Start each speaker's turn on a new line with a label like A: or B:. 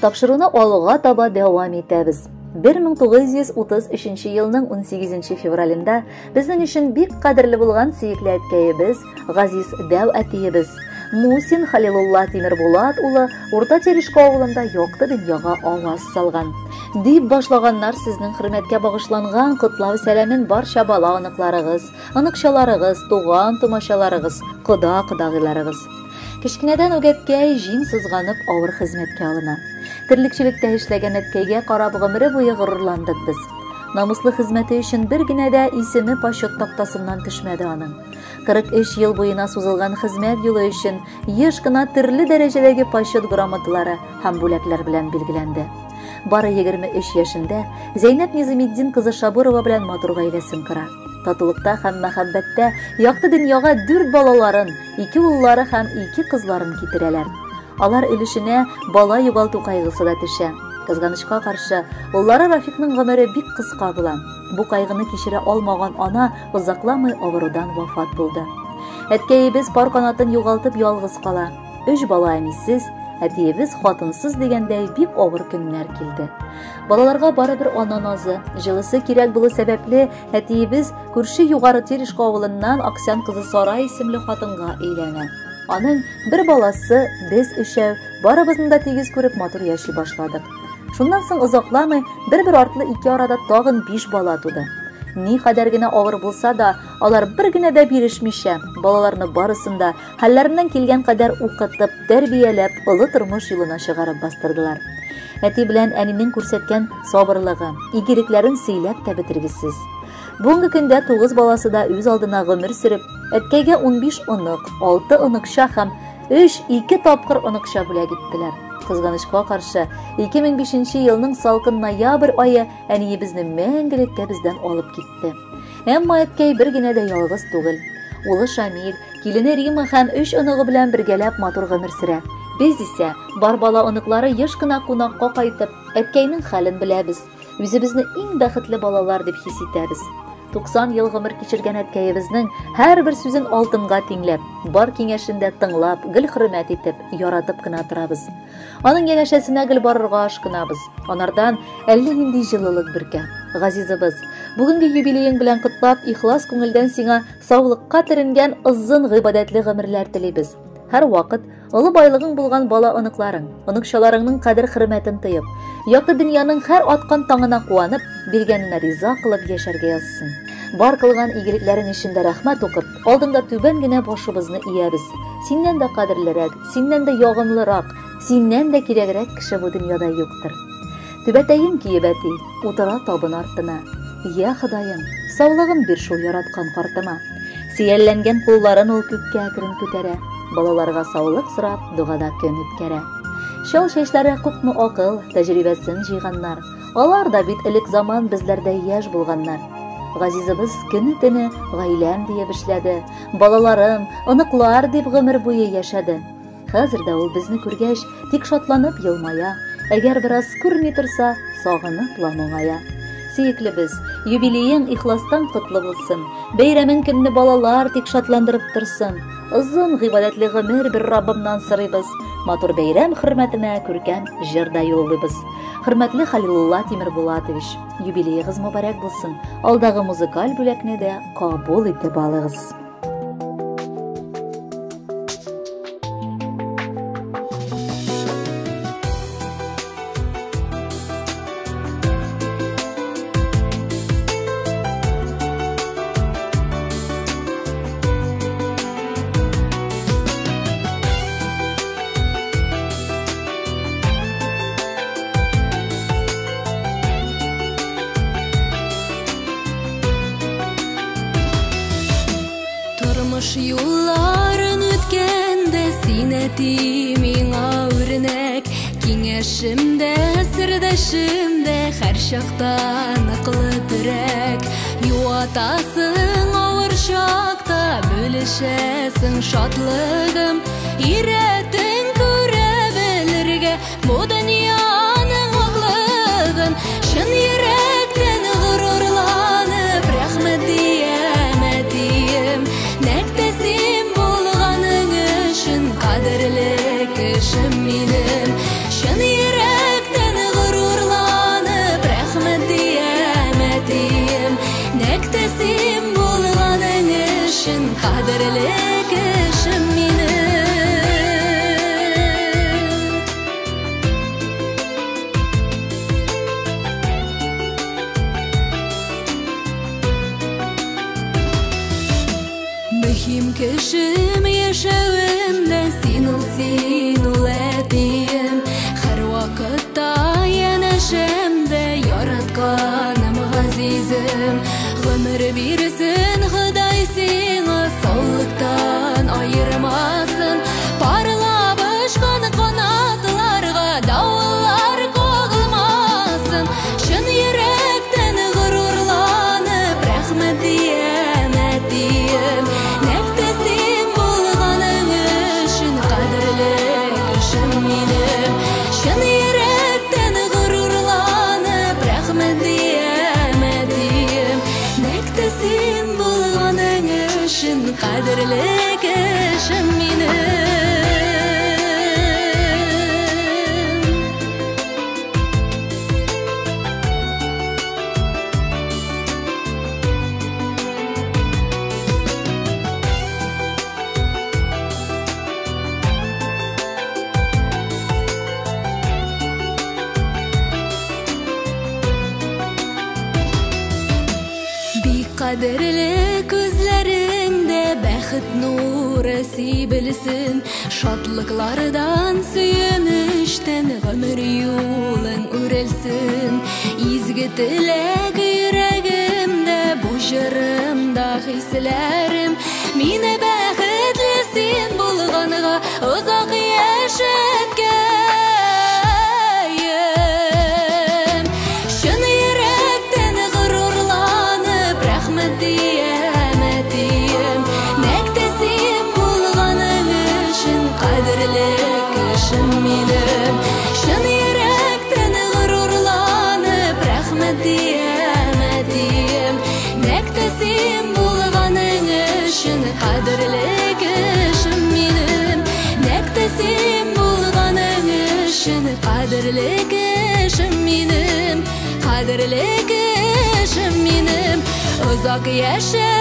A: Тапшыруны алга таба дәвам итәбез. 1933 елның 18 февралендә безнең өчен бик кадерле булган сөекле әткәебез, газиз дәү әтиебез Мусин Халилулла Тимербулат улы Урта Терешко авылында якты дөньяга аваз салган. Дип башлаганнар сезнең хөрмәткә багышланган котлау сәламен барча бала аныкларыгыз, аныкчаларыгыз, туган тумачаларыгыз, кода-кодагыйларыгыз. Кечкенәдән үгәткәй җиң сызганып авыр хезмәткә алына. Тирлекчелектә эшләгән әткәйгә карап гомере буе горурландык без. Намуслы хезмәте өчен бер генә дә исеме почет тактасыннан төшмәде аның. 43 ел буена сузылган хезмәт юлы өчен еш кына төрле дәрәҗәдәге почет грамоталары һәм бүләкләр белән билгеләнде. Бары 23 яшендә Зәйнәп Низаметдин кызы Шабурова белән матур гаиләсен кора. Татулыкта һәм мәхәббәттә якты дөньяга 4 балаларын, 2 уллары һәм 2 кызларын китерәләр. Алар өлешенә бала югалту кайгысы да төшә. Кызганычка каршы, уллары Рафикның гомере бик кыска була. Бу кайгыны кичерә алмаган ана узакламый авырудан вафат булды. Әткәебез пар канатын югалтып ялгыз кала. 3 бала әнисез, әтиебез хатынсыз дигәндәй бик авыр көннәр килде. Балаларга барыбер ана назы, җылысы кирәк булу сәбәпле әтиебез күрше Югары Терешко авылыннан Аксян кызы Сара исемле хатынга әйләнә. Аның бер баласы, без өчәү, барыбызны да тигез күреп матур яши башладык. Шуннан соң озакламый бер артлы 2 арада тагын 5 бала туды. Ни кадәр генә авыр булса да, алар бер генә дә бирешмичә, балаларны барысын да хәлләреннән килгән кадәр укытып, тәрбияләп, олы тормыш юлына чыгарып бастырдылар. Әти белән әнинең күрсәткән сабырлыгы, игелекләрен сөйләп тә бетергесез. Бүгенге көндә 9 баласы да үз алдына гомер сөреп, әткәйгә 15 онык, 6 оныкча һәм 3-2 тапкыр оныкча бүләк иттеләр. Кызганычка каршы, 2005 елның салкын ноябрь айы әниебезне мәңгелеккә бездән алып китте. Әмма әткәй бер генә дә ялгыз түгел. Улы Шамил, килене Рима һәм 3 оныгы белән бергәләп матур гомер сөрә. Без исә бар бала оныклары еш кына кунакка кайтып, әткәйнең хәлен беләбез. Үзебезне иң бәхетле балалар дип хис итәбез. 90 ел гомер кичергән әткәебезнең һәрбер сүзен алтынга тиңләп, бар киңәшендә тыңлап, гел хөрмәт итеп, яратып кына торабыз. Аның янәшәсенә гел барырга ашкынабыз. Анардан әллә нинди җылылык биркә. Газизыбыз, бүгенге юбилеең белән котлап, ихлас күңелдән сиңа саулыкка төренгән озын гыйбадәтле гомерләр телибез. Һәр вакыт олы байлыгың булган бала оныкларың, оныкчаларыңның кадер-хөрмәтен тыеп, якты дөньяның һәр аткан таңына куанып, биргәненә риза кылып яшәргә язсын. Бар кылган игелекләрең өчен дә рәхмәт укып, алдында түбән генә башыбызны иябез. Синнән дә кадерлерәк, синнән дә ягымлырак, синнән дә кирәгрәк кеше бу дөньяда юктыр. Түбәтәем киеп әти, утыра табын артына. Я Ходаем, саулыгын бир шул яраткан картыма. Сөялләнгән кулларын ул күккә әкрен күтәрә. Балаларга саулык сорап, дугада көн үткәрә. Шул чәчләре күпме акыл, тәҗрибәсен җыйганнар. Алар да бит элек заман безләрдә яшь булганнар. Газизыбыз көне-төне гаиләм диеп эшләде. Балаларым, оныклар дип гомер буе яшәде. Хәзер дә ул безне күргәч, тик шатланып елмая. Әгәр бераз күрми торса, сагынып моңая. Сөеклебез, юбилеең ихластан котлы булсын. Бәйрәмең көнне балалар тик шатландырып торсын. Озын гыйбадәтле гомер бер Раббымнан сорыйбыз. Матур бәйрәм хөрмәтенә күркәм җыр да юллыйбыз. Хөрмәтле Халилулла Тимербулатович, юбилеегыз мөбарәк булсын. Алдагы музыкаль бүләкне дә кабул итеп алыгыз.
B: Юлларын үткәндә син әти миңа үрнәк, киңәшемдә, сердәшемдә һәр чакта ныклы терәк. Юатасың авыр чакта, бүлешәсең шатлыгым, иретең күрә белергә бу дөньяның ваклыгын. Шын йөрәктән горурланып рәхмәт диям әтием, нәктәсем булганың өчен кадерле кешем минем. Шын йөрәк Qadrli ko'zlaringda baxt nuri sibilsin, şadlıklardan suyunishdan g'amir yo'ling o'rilsin. Izgi tilak yuragimda, bu jirimda hislarim meni baxtli sen bo'lganiga uzoq yashatgayim. Shuni yurakdan g'ururlanib rahmat diyamadim. Nakda sen bo'lganing uchun qadrli kishim menim. Shuni yurakdan g'ururlanib rahmat diyamadim. Nakda sen bo'lganing uchun qadrli kishim menim. Nakda sen bo'lganing uchun qadrli kishim menim. Qadrli kishim menim. Uzoq yasha